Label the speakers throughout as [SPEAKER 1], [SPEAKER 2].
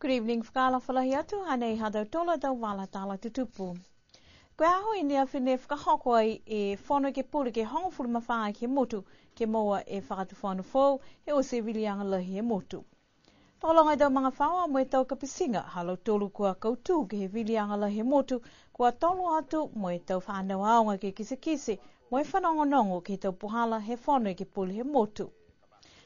[SPEAKER 1] Good evening, whakalahi atu, hanei hadau tola tau wala tala tutupu. Koe aho i nea whine whakahoko ai e whono ke pule ke hongofuru mawhaa ke motu ke moa e whakatu whanu fōu e o se wilianga lahi e motu. Whakalonga tau mga whaua mo e tau kapisinga halo tolu kua koutu ke he wilianga lahi e motu kua tolu atu mo e tau whanau aonga ke kise mo e whanongonongo ke tau puhala he whono ke pule he motu.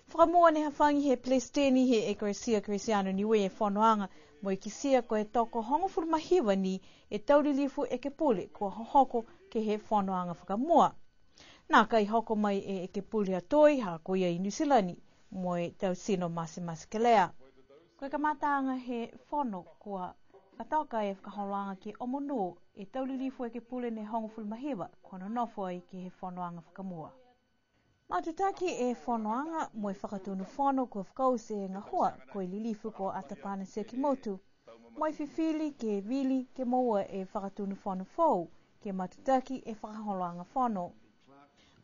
[SPEAKER 1] Whakamua ne hawhangi he plesteni he Ekresia Krisiano niwe e whonoanga mo i kisia ko e toko hongofuru mahiwa ni e taurilifu e ke pule kua hohoko ke he whonoanga whakamua. Nā kai hoko mai e ke pule atoi ha koia i Nusilani mo e tau sino masi ke lea. Koe ka mataanga he whono kua katoka e whakaholanga ke omono e taurilifu e ke pule ne hongofuru mahiwa kona nofo ai ke he whonoanga whakamua. Matutaki e whonoanga mo e whakatunu whono kua whakause e ngahua ko i lilifu ko atapana se ki motu. Mo e whiwhili ke vili ke moa e whakatunu whono fōu ke matutaki e whakaholoanga whono.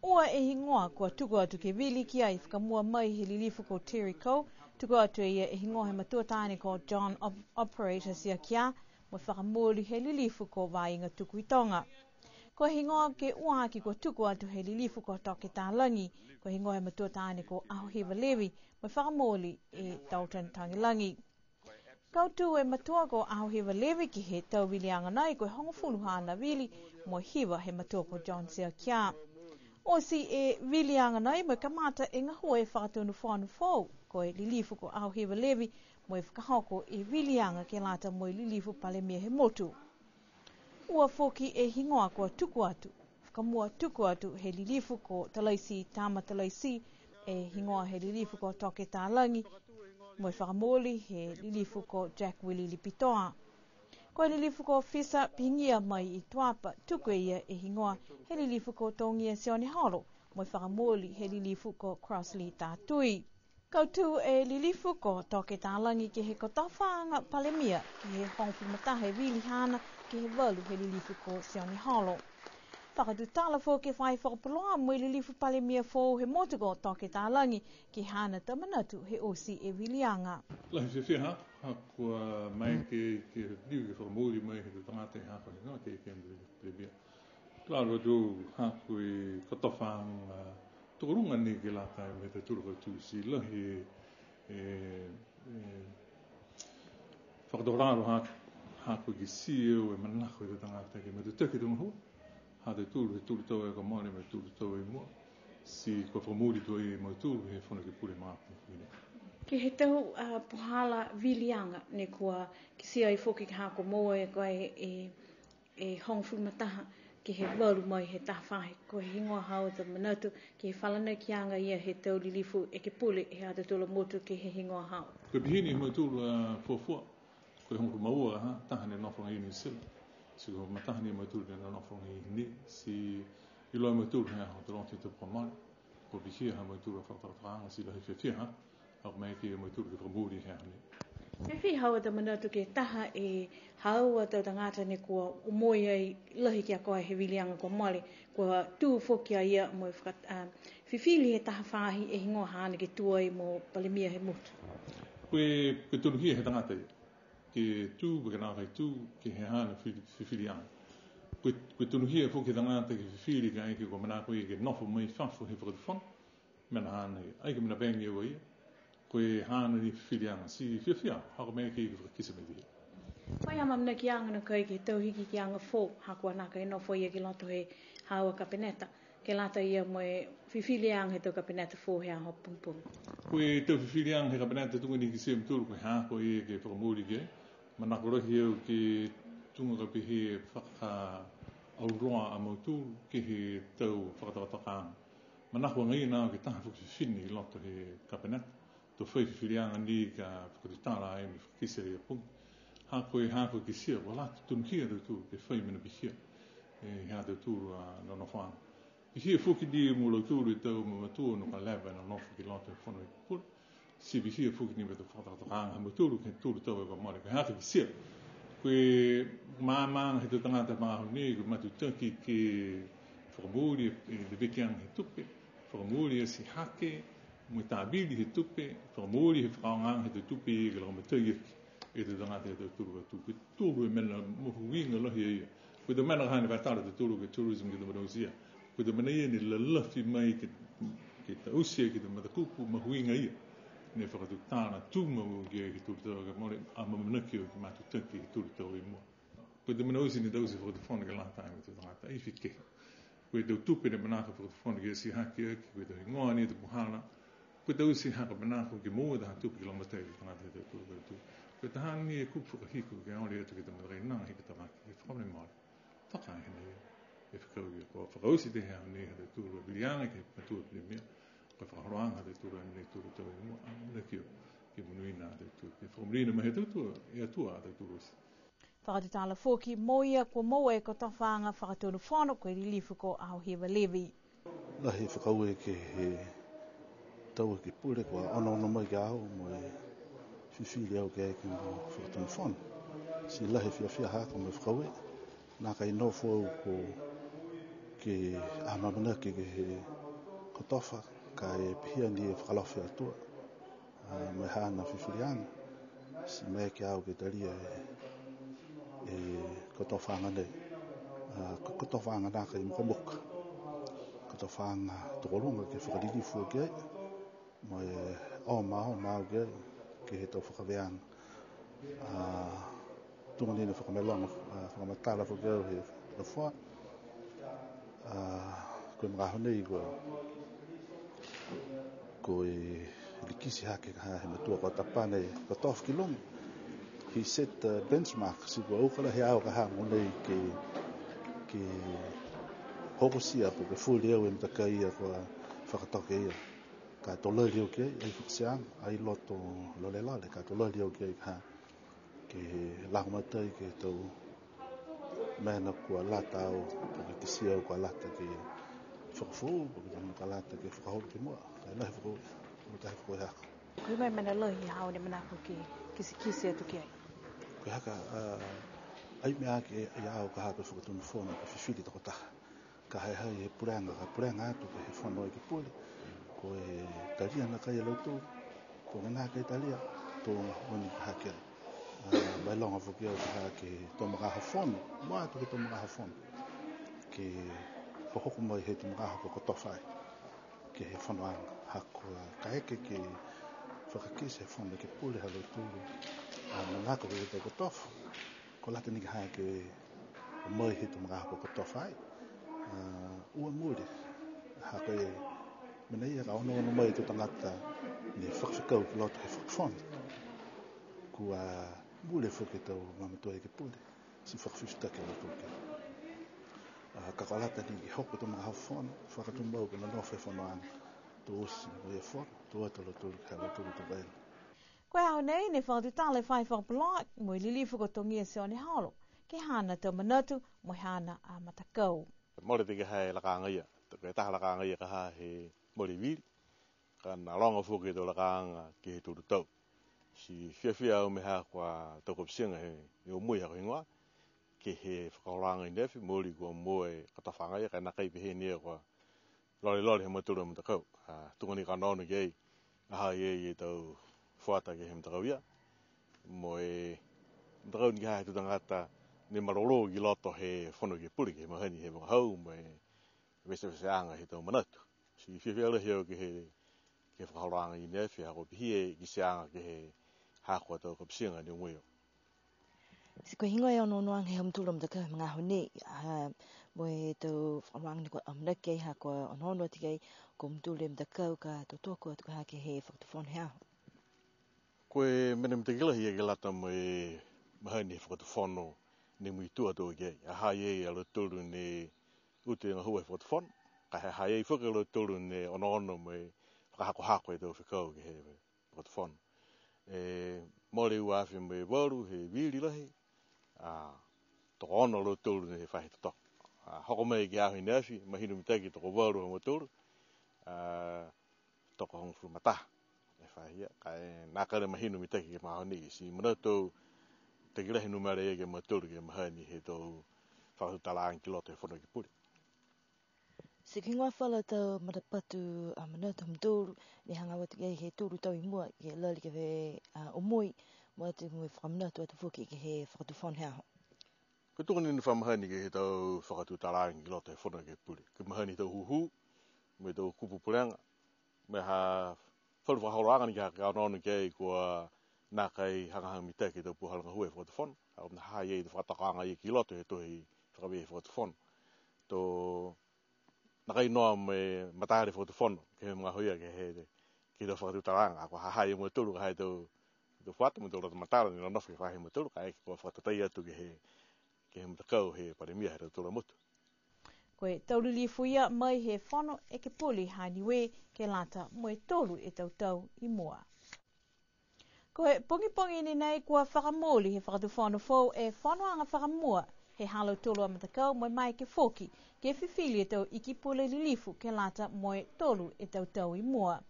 [SPEAKER 1] Ua e hingoa kua tuku atu ke vili ki ai whakamua mai he lilifu ko Terry Coe, tuku atu e hingoa he matuataane ko John Operator sia kia, mo whakamuri he lilifu ko Vainga tuku i Tonga. Ko hingoa ke uaki ko tuku atu he lilifu ko Toke Tālangi, ko hingoa he matuataane ko Ahohiva Levi, mo whakamoli e Dalton Tangilangi. Kautu e matua ko Ahohiva Levi ki he tau wilianga nai ko hongofulu hana vili, mo hiva he matua ko John Sia Kia. O si e wilianga nai mo kamata e ngahua e whakatunu whanu fōu, ko e lilifu ko Ahohiva Levi, mo e whakahoko e wilianga ke lata mo e lilifu palemia he motu. Ua foki e hingoa kua tuku atu, whakamua tuku atu he lilifu ko Talaisi Tama Talaisi, e hingoa he lilifu ko Toke Tālangi, mo e whakamoli he lilifu ko Jack Willie Lipitoa. Ko e lilifu ko Fisa Pingia mai i Tuapa, tuku ia e hingoa he lilifu ko Tongia Sione Holo, mo e whakamoli he lilifu ko Crossley Tātui. Kautu e lilifu ko Toke Tālangi ke he kotawhaanga palemia ke he hongfu matahe wili hana ke he walu he lilifu ko Sione Holo. Whakatu tala fō ke whai whakapuloa mo i lilifu palemia fō he motu ko Toke Tālangi ke hana tamanatu he osi e wilianga.
[SPEAKER 2] Lahi whiwhiha, kua mai ke liu ke whakamori mai he tangata e hako ni ngā ke palemia. Klaro atu haku i kotawhaanga tokorunga ni ke lata me te tūraka tū si lahi whakadoraro haku ki sio e manako i te tangata ke me te teki tunga hua. Ha te tūru he tūru tau e ka maare me tūru tau e mua. Si kua whamuri tu e mo tūru he whana ke pure māpu.
[SPEAKER 1] Ke he tau puhala wilianga ne kua ki sia i whoki ki hako moa e koe e hongfu mataha ke he waru mai he tawhahe ko he hingoa hao ta manatu ke he whalana ki anga ia he tau lilifu e ke pule he ata tula motu ke he hingoa hao.
[SPEAKER 2] Ko pihini mo tūru fuafua, ko he hongfu maua tahane nofanga i Nisila. Si ko matahani mo tūru na nofanga i ni, si i loa mo tūru hea ho te ronti te pamare, ko pihia ha mo tūru whakataratanga si lahi whiwhia au mai ki mo tūru ke whamuri hea ni.
[SPEAKER 1] Me whi haua ta manatu ke taha e haua tau tangata ne kua umoi ai lahi kia koe he wilianga ko male, kua tū whokia ia mo whiwhili he taha whahi e hingoa hana ke tuai mo palemia he mutu.
[SPEAKER 2] Koe tunuhia he tangata ia, ke tū, ke nākai tū, ke he hana whiwhili anga. Koe tunuhia whoki tangata ke whiwhili ka aike ko manako ia ke nofo mai whawhu he whakatawhana, mena hana ia, aike mena bengi ua ia. Koe hana ni whiwhirianga si whiwhia, hako mea ki whakakisa me dihia.
[SPEAKER 1] Pai ama mna ki anga na kai ke tauhiki ki anga fō, hako anaka e nofo ia ki lato he haua kapeneta, ke lata ia mo e whiwhirianga he tau kapeneta fō hea ho pumpum.
[SPEAKER 2] Koe tau whiwhirianga he kapeneta tunga ni ki se mturu koe hako ia ke whakamuri ke, manako rohi au ke tunga kapi he whaka auroa a mauturu ke he tau whakatawatakaanga. Manako ngai nao ke taha whakawhiwhini i lato he kapeneta. To whai whiwhirianga ni ka whakatitara ai me whakakisa ia pungi. Hako ki sia, wala tunukia tau tūru, ke whai mena pihia, hea tau tūru no whana. Pihia whuki ni mo lau tūru i tau matua no ka lewa na nofu ki lato e whana i pura. Si pihia whuki ni me tau whakatakatanga, mo tūru ke tūru tau e ka mare, ka haka ki sia. Koe māmanga he tau tangata māhu ni, koe matutaki ke whakamuri e le wekianga he tupe, whakamuri e si hake, mo tābili he tupe, whakamori he whakaongang he te tupe i ka laka matai aki. e te tangata e te tūru atu. Koe tūru e mena mohu winga lahi e ia. Koe te mena kahane whaitara te tūru ke tourism ki te marausia. Koe te mana ia ni lalafi mai ke ta usia ki te matakupu mohu winga ia. Ne whakatu tāna tūmamu ki e ki tūru tau ka mole a mamanaki o ki mātu tanki ki tūru tau i mua. Koe te mana usi ni tausi whakatu whona ke lātai me te tangata i whike. Koe te utupe ne manaka whakatu whona ke si haki aki, koe te ngoa ni te puhana. Koe te usi haka manaka ke mua te hatupe ki lamatai ki tangata te tūru tau. Koe te hana ni e kupu whakahiku ke aole atu ki te matakai nanga hika tamaki ke whakone maare. Whakai hene ia. E whakau ia koa whakausi te hea ni ha te tūru a bilianga ke matua pili mea. Koe whakaroanga te tūru a ni tūru tau i mua. Amuna ki munuina te tūru. Ke whakamrina mahe tūtua e atua te tūru usi.
[SPEAKER 1] Whakatutala fōki moia ko moe ko tawhanga whakatunu whono koe rilifu ko au hewa levi.
[SPEAKER 3] Lahi whakau e ke he tau ki pure kua ono mai ki au mo e whiwhiri au ke eke mo whakatunu whono. Si lahi whiawhia haka mo e whakau e. Nā kai no fōu ko ke amamanaki ke he kotofa ka e pihia ni e whakalawhi atua. Mai hana whiwhiri anga. Si mea ki au ke taria e kotofanga nei. Kotofanga nā kai muka. Kotofanga tokolunga ke whakaririfu ke ai. Mo e o mao ke he tau whakaweanga. Tungani na whakamelonga whakamatala whakeo he whakawha. Koe mga honei ko e likisi hake ka he matua ko tapane ko tof kilong. He set the benchmark si ko ukala he au ka ha ngonei ke hokosia po ke full leo e mtaka ia ko whakatoke ia. Ka tola leo ke ai whakasiang ai loto lolelale ka tola leo ke ha ke lakumatai ke tau mena kua lata au po ke kisia au kua lata ke whakafu po ke tamu ka lata ke whakahoro ke mua. Kai lahi whakau o tahi whakau haka.
[SPEAKER 1] Koe mai mana lohi hao ne manako ke kisi atu ki ai.
[SPEAKER 3] Koe haka ai mea ke ia au ka haka whakatunu whono ka whiwhiri tako taha. Ka hai he pureanga atu ka he whono i ki pule. Ko e taria na kai lautou. Ko ngana kai taria tō ngoni ka hake ai. Mai longa whakeo ka hake tō mga hawhono. Mua atu ke tō mga hawhono. Ke pohoko mai he tō mga hawhono kotowhai. Ke he whonoanga. Hako ka eke ke whakakise whono ke pule ha lautou. Manako ke te kotofu. Ko lata ni ka hake mai he tō mga hawhono kotowhai. Ua muri. Hako e mena ia ka ono mai te tangata ni whakawhikau ki loto he whakawhono. Kua mule whuke tau mamatua e ke pule. Si whakawhistake loto ke. Ka kalata ni ki hoko tō mga hawhono. Whakatumau ka nanofe whonoanga. Tō osi o e whono. Tō ata loto ka loto tō vaila.
[SPEAKER 1] Koe au nei ne whakatutale whai whakapalai mo i lilifu ko tongia se o ne halo. Ke hana tō manatu mo hana a matakau.
[SPEAKER 4] Mole te ke hae lakanga ia. Koe taha lakanga ia ka ha he mori viri. Ka na longa whuke tō lakanga ki he tūru tau. Si whiawhia au me ha kua taukopsinga he o mui hako ingoa. Ke he whakaoranga i nefi, mori kua moe katawhanga ia. Kai nakai pehe nia kua lori he maturu matakau. Tungani ka naonu ki ei. Aha i e tau whuata ke he matakau ia. Mo e matakau ni ki hae tutangata ne maroro ki loto he whono ke puri ke mahani he mga hau mo e wese anga he tau manatu. Si whiawhia lehi au ke he whakaoranga i nefi hako pihi e ki se anga ke he hako tau kapsinga ni umuio.
[SPEAKER 5] Si koe hingo e ono noang he hamtula mtaka mga hone mo e tau whakamang ni koe amnaki ei hako onono ati kei ko mtule mtaka ka totoko atu ka hake he whakatufone hea.
[SPEAKER 4] Koe mene mtakila hi e ke lata mo e mahani he whakatufono ne mui tua tō kei. A hai e alo tōru ne ute ngā hua he whakatufono. Ka he hai e whaka alo tōru ne ono mo e whakahako e tau whikau ke he whakatufono. Mole ua awhi mo e waru he viri lahi. Toko ono alo tōru ne he whahi totoko. Hoko mai ki ahi neafi, mahinu mitaki toko waru ho mo tōru. Toko hongu fu mataha. E whahia. Ka e nākare mahinu mitaki ke mahoni. Si manatou te kirehi numare e ke maturu ke mahani he tau whakatutala anki loto e whono ki puri.
[SPEAKER 5] Si kingoa whala tau matapatu manatu mturu ni hanga watu kei he tūru tau i mua ke lali ke he umui mo te mo whamna tu atu fuki ke he whakatufon hea ho.
[SPEAKER 4] Ko tunga ni whamahani ke he tau whakatu tarangi lo te whona ke puri. Ke mahani tau huhu, me tau kupu purenga, me ha whalu whakauranga ni ke haka kaunonu ke kua nā kai hangahang mi te ke tau puhalanga hue whakatufon. Au na haa ye te whakatakanga ye ki loto he tohi whakawe whakatufon. Tō nā kai noa me matahari whakatufon, ke he mga hoia ke he ki tau whakatu tarangi. Ako haa ye mua turu ka hai tau whata mo tau rata matara ni ranofi ke whahe mua turu ka eke kua whakatatai atu ke he mtakau he paremia he rautura mutu.
[SPEAKER 1] Koe taurili fuia mai he whono e ke puli haniwe ke lata moe tolu e tautau I mua. Koe pongi ni nei kua whakamoli he whakatu whono fau e whonoanga whakamua he halo tolu a matakau moe mai ke foki ke whiwhili e tau iki pule lilifu ke lata moe tolu e tautau I mua.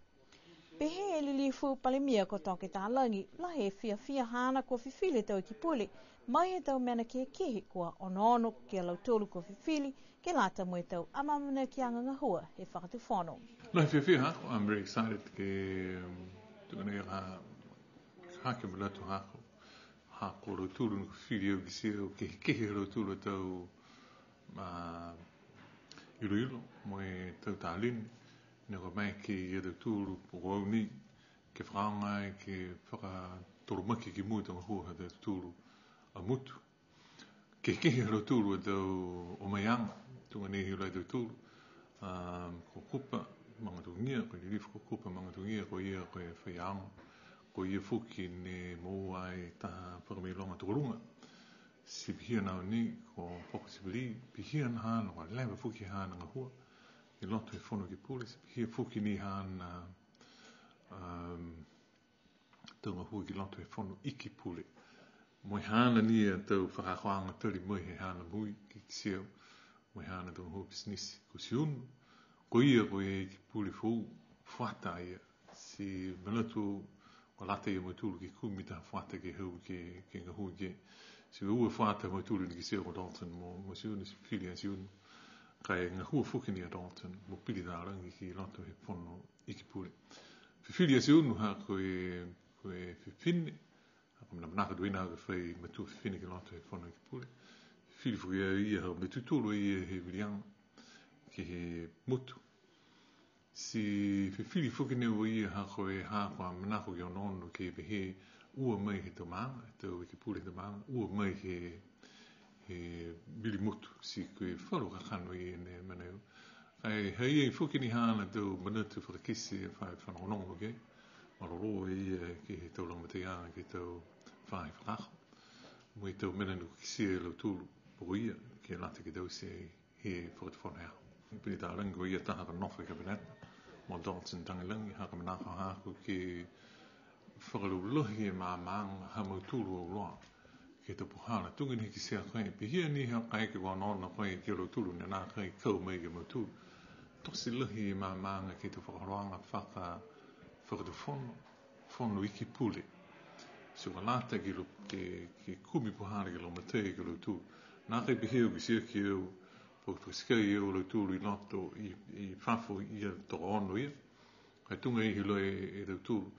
[SPEAKER 1] Pehe e lilifu palemia ko toke tā langi la he fia hana kua whiwhili e tau iki pule mai he tau mena ke kehi kua ono ke lau tolu kua whiwhili ke lata moe tau amamana ki anga ngahua he whakatu whono.
[SPEAKER 2] No, fia, I'm very excited ke tukane hake malatu hako lau tulu nuku whiri au kiseo ke kehi lau tulu tau iloilo moe tau tālini nako mai ke ia lau tulu poko au ni ke whakaongai ke whakatoromaki ki mui tanga hua ha tau tulu a mutu. Ke kehi lau tulu tau o maianga tukane hi lau tau tulu ko kupa mangatungia ko lilifu ko kupa mangatungia ko ia ko e whaianga ko ia fuki ne mo ai ta whakamilonga tukurunga si pihia nao ni ko poko sibili pihia na hana ko lewa fuki hana ngahua I loto e whono ki pule si pihia fuki ni hana tau ngahua ki loto e whono iki pule mo hana ni tau whakakoanga tari moi he hana mui ki kiseo mo hana tau ngahua business ko si unu ko ia ko e ki pule fu whata ia si malatu o lata ia mo tulu ki kumita whata ke hau ke ngahua ke si ua whata mo tulu ni ki seo ko Dalton mo si unu si whiri a si unu kai ngahua fuki ni a Dalton mo pili tā rangi ki loto he whono iki pule whiri a si unu ha ko e whipini ha ko manaka duina ha ka whai matu whipini ki loto he whono iki pule whiri fuki a ia hau me tutulu ia he wirianga ki he mutu. Si whiwhiri fuki neu ia hako e hako a manako ki onono ke pehe ua mai he tau maanga, tau e ki pule he tau maanga, ua mai he bili mutu, si koe wharu kakano I ne maneu. Ai hei e fuki ni hana tau manatu whakakisi e whai whanonongo ke, maroro ia ki he tau langmateianga ki tau whai whakako. Mui tau menanu kisi e lau tūlu, poko ia, ke lata ki tau se he whakatwhana hea. Pini tā rangi ko ia taha ka nofa ka peneta. Mo Dalton tangilangi haka manaka haku ki whakaruluhi e maanga hamau tūru au loa. Ke te puhana tunga ni ki sea kai. Pihia ni hea kai ke wanona kai ki ro tūru ni nā kai kau mai ke mau tūru. Tosi luhi e maanga ke te whakaroanga whakatufono. Fono iki pule. So ka lata ke kumi puhana ke lo matei ke lo tūru. Nā kai pihia ki sea ki au po tuskei e o lo tūru I loto I whafo I toko ono ia. Kai tunga I hilo e tau tūru.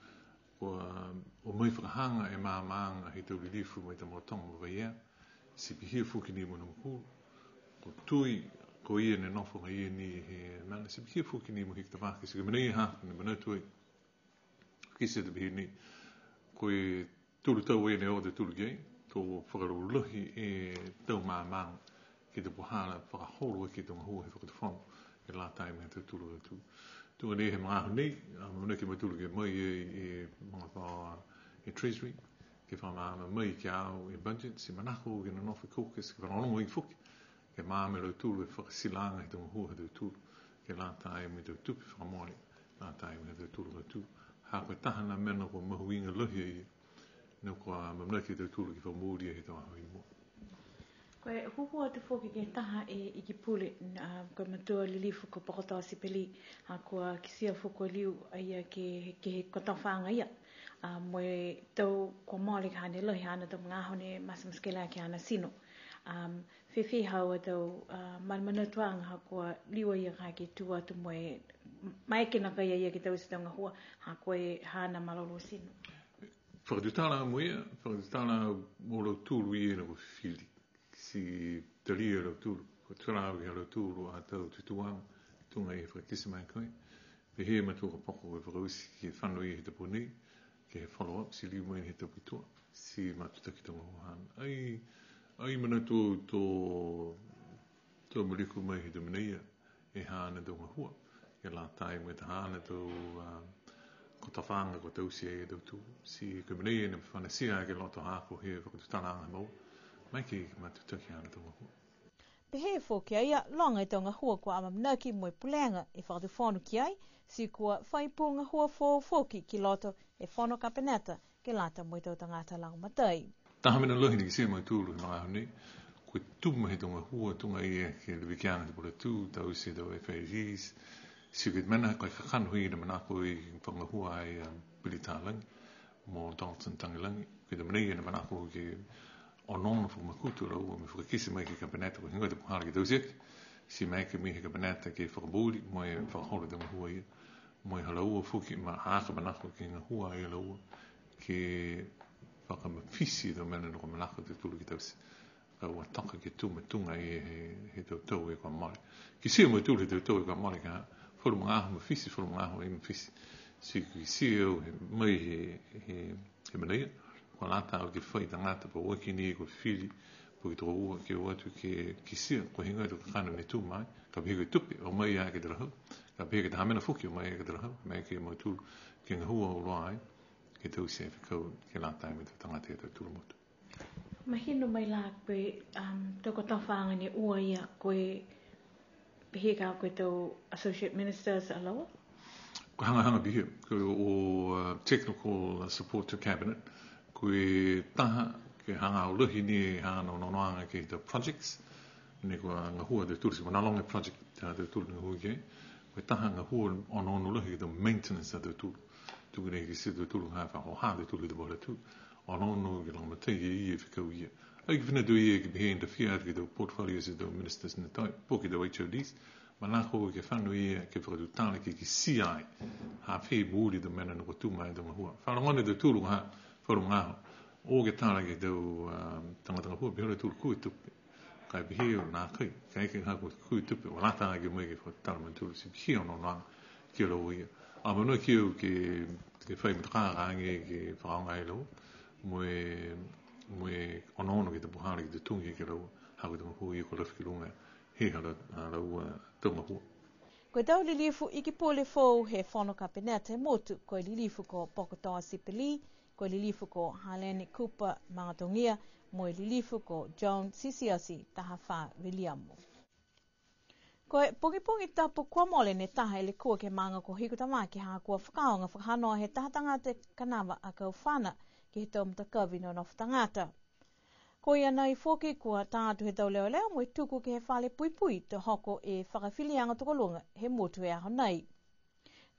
[SPEAKER 2] O mai whakahanga e maanga he tau lilifu mai ta motonga mo vai ea. Si pihia fuki ni mo namukuru. Ko tui ko ia ne nofo ka ia ni he mana. Si pihia fuki ni mo hikta whaki. Si ka mana ia haka ni mana tui. Kisi te pihia ni. Ko e tūru tau e ne o te tūru gei. Ko whakaruluhi e tau maanga. Ki te pohana whakahoro ki te ngahua he whakatawhono e la taime he tūturu atu. Tunga ne he mga ahu nei, mana ki matulu ke mai e mga whawa e treasury, ke whamama mai ki au e budget, si manako ke na nofi caucus, ke whanongo I fuki, ke maame lau tūru e whakasilanga he te ngahua he tūturu, ke la taime te tupi whakamori, la taime he tūturu atu. Hako e tahana mena ko mahuinga lohi e, nau kua mamnaki te tūturu ki whamūria he tau ahu I mua.
[SPEAKER 1] Koe hukua te whoki ke taha e iki pule koe matua lilifu ko pakotoa sipeli kua kisia whuko liu aia ke he kotawhanga ia moe tau kua maole ka hane lohi hana tau mga hone masamuskela ki hana sino whiwhi haua tau manmanatuanga kua liwa ia ka ke tua tu moe maike na kai ia ki tau si tau ngahua koe hana malolo sino.
[SPEAKER 2] whakatutala moia, whakatutala mo lo tūru I e na ko whiwhiri. Si talia lo tūru, ko tūrau ki lo tūru a tau tutuanga, tunga I whakatisi mai koe. Pe he matuka poko e whakausi ki e whanau I he tapuni, ki he follow-up, si liu mai he taputua, si matutaki tonga hohana. Ai mana tō maliku mai he domineia, e hana tonga hua. Ke la tai mo te hana tō ko ta whanga ko tausi e tau tū. Si domineia na whanasia ke loto hako he whakatutalanga mau. Mai ki matutaki hana tonga hua.
[SPEAKER 1] Pe he fo ki aia, longa I tonga hua kua amamnaki mo I pulenga e whakatu whanu ki ai, si kua whaipunga hua foki ki loto e whano kapeneta ke lata mo I tau tangata lang matai.
[SPEAKER 2] Taha mena lohi ni ki se mai tūru he mga honi, koe tuma he tonga hua, tunga I ke le wikianga te pula tū, tau se tau e whairis, si koe mena koe kakanu hui na manako I whanga hua ai Billy Talangi, mo Dalton Tangilangi, koe te manei na manako ke onono whakamakutu rau, me whakakisi mai ke kapeneta, koe hingoa te puhara ki tau sek, si mai ke mi he kapeneta ke whakabūri, mo e whakahora tonga hua ia, mo e halaua fuki, ma haka manako ke ngā hua ai halaua, ke whakamawhisi tau mena no ka manako te tulu ki tausi. Ka ua taka ke tunga I he tau e kwa mare. Ki sia mo tulu he tau e kwa mare ka wharu mga aho mawhisi, wharu mga aho e mawhisi. Si ki sia o he mai he maneia, kwa lata au ke whai tangata pa waki ni e kwa whiri, po ki tō ua ke watu ki sia, kwa hinga tu ka kano ne tū mai, ka pihe koe tupi, o mai a ke te rahau, ka pihe ke te hamena fuki o mai a ke te rahau, mai ke mo tulu, ke ngā hua o roa ai, ke tau se whikau ke lata me te tangata e tau tūru motu.
[SPEAKER 1] Mahino mai la koe toko tawhanga ni ua ia koe pihe ka koe tau Associate Ministers alawa?
[SPEAKER 2] Ko hanga bihe, ko o technical support to cabinet, ko taha ke hanga o luhi ni hanga o nonoanga ke te projects, ne ko ngā hua te tūrisi, wana longa project te tūru ngā hua ke, ko taha ngā hua o nono luhi ke te maintenance te tūru, tuku ne ke si te tūru ngā wha o hā te tūru te bola tū, o nono ke longa te i e whikau ia. Ai ki whina tu i e ke bihe interfere ke te portfolios e te ministers na tai, po ki te HODs, ma nā koe ke whanu ia ke whakatu tāne ke CI, ha whi mūri te mena no ko tūmai te mahua. Whanangone te tūru ngā, wharu ngāho, o ke tāne ke tau tangatanga hua, pihore tūru kui tupi. Kai bihe o nā kai, kai ke ngā kui tupi, o nā tāne ke mai ke whakatara man tūru, si bihe o no nā ki alo ia. A manua ki au ke whai matakāra ange ke whakaonga e lau, moe onono ki te puhara ki te tungi ke lau, hako te mahua i ko rafiki runga, he hala tonga hua.
[SPEAKER 1] Koe tau lilifu iki pole fōu he whono kapeneta he motu, koe lilifu ko Pokotoa Sipili, koe lilifu ko Harlene Cooper Mangatongia, moe lilifu ko Joan Sisiosi taha wha Williamu. Koe pongi tapu kua mole ne taha ele kua ke manga ko hiku tamaki ha kua whakaonga whakanoa he tahatanga te kanawa a kau whana ki he tau mtakawino no whatangata. Ko ia nei foki kua tātu he tau leo mo tuku ke he whale pui te hoko e whakawhilianga tokolunga he motu e aho nei.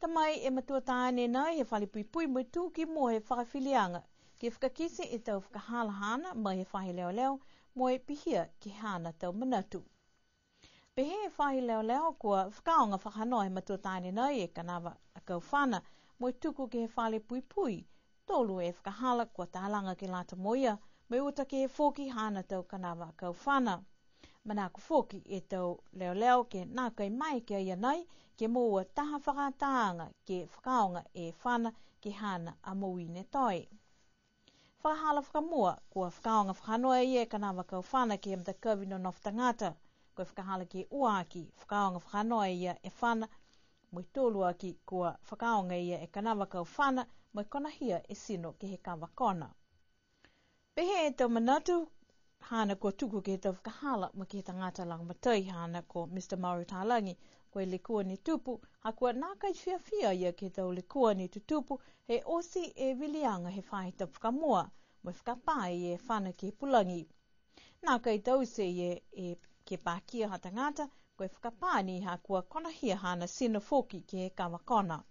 [SPEAKER 1] Tamai e matua tāne nei he whale pui mo tuki mo he whakawhilianga ke whakakisi e tau whakahalahana mai he whahe leo mo e pihia ki hana tau manatu. Pe he whahe leo kua whakaonga whakanoa he matua tāne nei e kanawa a kau whana mo tuku ke he whale pui tolu e whakahala kua tālanga ke lata moia me uta ke he foki hana tau kanawa kau whana. Manako foki e tau leo ke nā kai mai ke ia nei ke mua taha whakataanga ke whakaonga e whana ke hana a mouine toi. Whakahala whakamua kua whakaonga whakanoa e kanawa kau whana ke mtakawino no whtangata, koe whakahala ke uaki whakaonga whakanoa e whana, mo tolu aki kua whakaonga e kanawa kau whana mo konahia e sino ke he kawa kona. Pehe e tau manatu, hana ko tuku ke tau whakahala mo ke tangata lang matai hana ko Mr. Mauri Talangi, koe le kua ni tupu, ha kua nākai whiawhia ia ke tau le kua ni tutupu, he osi e wilianga he whahe tau whakamua, mo whakapai e whana ke pulangi. Nākai tau se e ke pākia ha tangata, koe whakapani ha kua konahia hana sino foki ke he kawakona.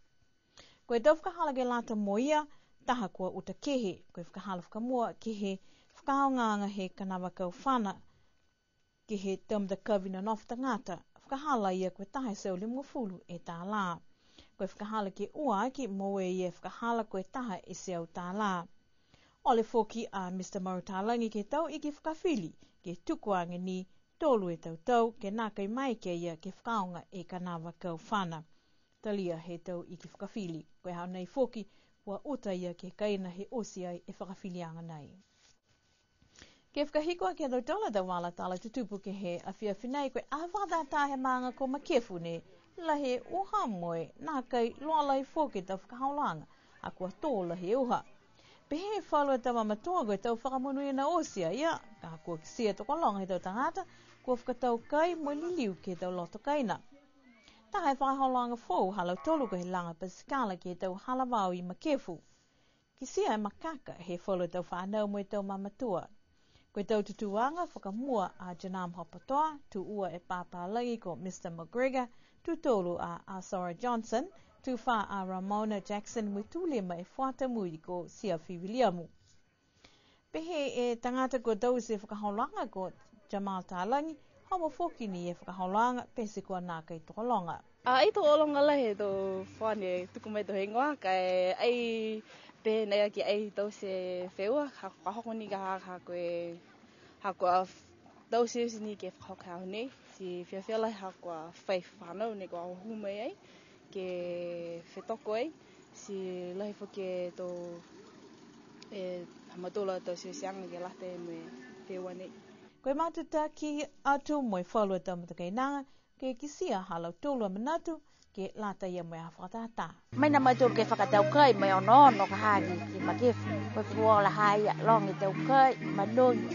[SPEAKER 1] Koe tau whakahala ke lata moia, taha kua uta kehe, koe whakahala whakamua ke he whakaonganga he kanawa kau whana ke he tamda kawina nofta ngata, whakahala ia koe taha seu le mwafulu e tā lā. Koe whakahala ke ua ki moe ia whakahala koe taha e seu tā lā. Ole foki a Mr. Marutalangi ke tau i ke whakawhili ke tukuanga ni tolu e tau ke nā kai mai ke ia ke whakaonga e kanawa kau whana. Talia he tau i ke whakawhili, koe hao nei foki ua uta ia ke kaina he osi ai e whakawhilianga nei. Ke whakahikoa ke tau tola da wala tala tutupu ke he a whia whinei koe awhada tahe maanga ko makefu ne la he uha moe nā kai loa lai foki tau whakahaolanga a kua tōla he uha. Pe he whalua tawa matua koe tau whakamunu i na osia ia, ka kua kisia toko longa he tau tangata, kua whakatau kai mo liliu ke tau loto kaina. Tā hai whakahaolanga fōu halau tolu ko he langa pasikala ke tau halawau i makefu. Kisia e makaka he whalua tau whanau mo i tau mamatua. Koe tau tutuanga whakamua a Janam Hopatoa, tu ua e pāpālagi ko Mr. McGregor, tu tolu a Asora Johnson, tu wha a Ramona Jackson mui tūlema e whata mui ko Siafi Williamu. Pehe e tangata ko tau se whakahaolanga ko Jamal Talangi, hawa whoki ni e whakahaolanga pese kua nā kai tokolonga.
[SPEAKER 6] I tokolonga lahe to whane tuku mai to he ngoa, kai ai pe nei aki ai tau se wheua, ha hokoni ka ha koe ha kua tau se ni ke whakahau nei, si whiawhia lai ha kua whai whanau ne kua humai ai, ke whetoko ai, si lahi whake tō hamatola tō se sianga ke late me wheua nei.
[SPEAKER 1] Koe matuta ki atu moe whalua tamataka inanga, ke kisia halau tōlua manatu, ke lata ia moe a whakatata.
[SPEAKER 7] Mai na mai tōru ke whakatau kai, mai ono no ka hagi ki makefu. Koe fuola haia, longi tau kai, manongi.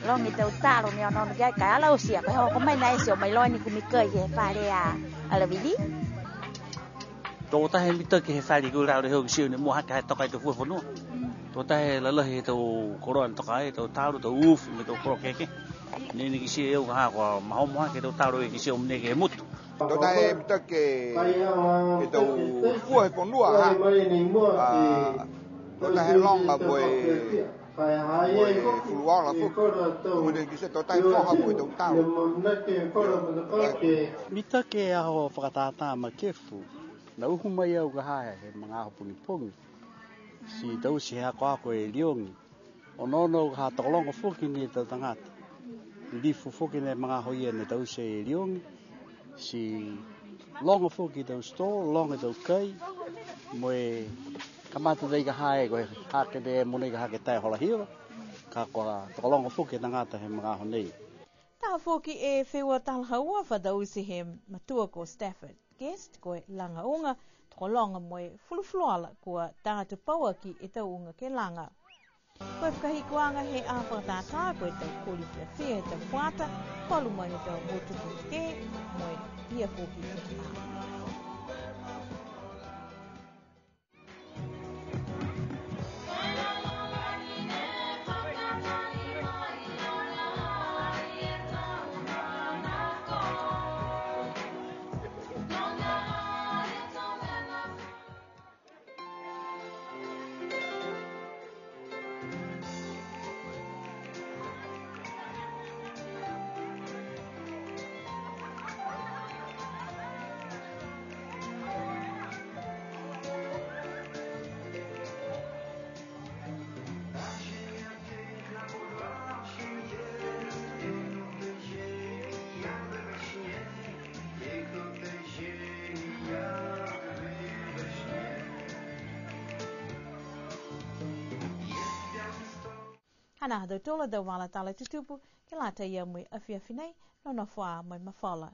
[SPEAKER 7] Longi tau talo ni ono no kai, kai ala usia, koe hoko mai na esi o mai loini kumikai ke whare a alawili.
[SPEAKER 8] Tō tahe mita ke he whare ku rao rehau ki siu ne mua haka he tokai te fuafonua. Tō tahe lalahi tau koroan tokai, tau taro, tau ufu, me tau koro keke. Nene ki siu eu ka hako maho moha ke tau taro e ki siu mne ke mutu.
[SPEAKER 9] Tō tahe mita ke tau fua he ponua ha. Tō tahe longa moe fuluala fuku. Mune ki se tō tahe whoha moe tau taro.
[SPEAKER 10] Mita ke aho whakatata makefu. Na uhu mai au ka hae he mga aho pungi. Si tau si hea koako e liongi. O nono ka tokolongo fuki ni tau tangata. Lifu fuki ne mga hoia ne tau se e liongi. Si longo fuki tau sto, longo tau kai. Moe kamata dei ka hae koe hake de mune ka hake tai hola hira. Ka koa tokolongo fuki tangata he mga aho nei.
[SPEAKER 1] Tā fuki e wheua talhaua whadau si he matua ko Stafford. Guest koe langa unga, tokolonga moe fulufluala kua tātu pauaki e tau unga ke langa. Koe whakahikuanga he āwhakatata koe tau kōli whiawhia he tau whata, palu mai he tau motuku ke, moe ia fuki ke tā. Hana hado tola da wala tala tutupu, ke lata ia mui awhiawhinei, no na whaa mui mawhala.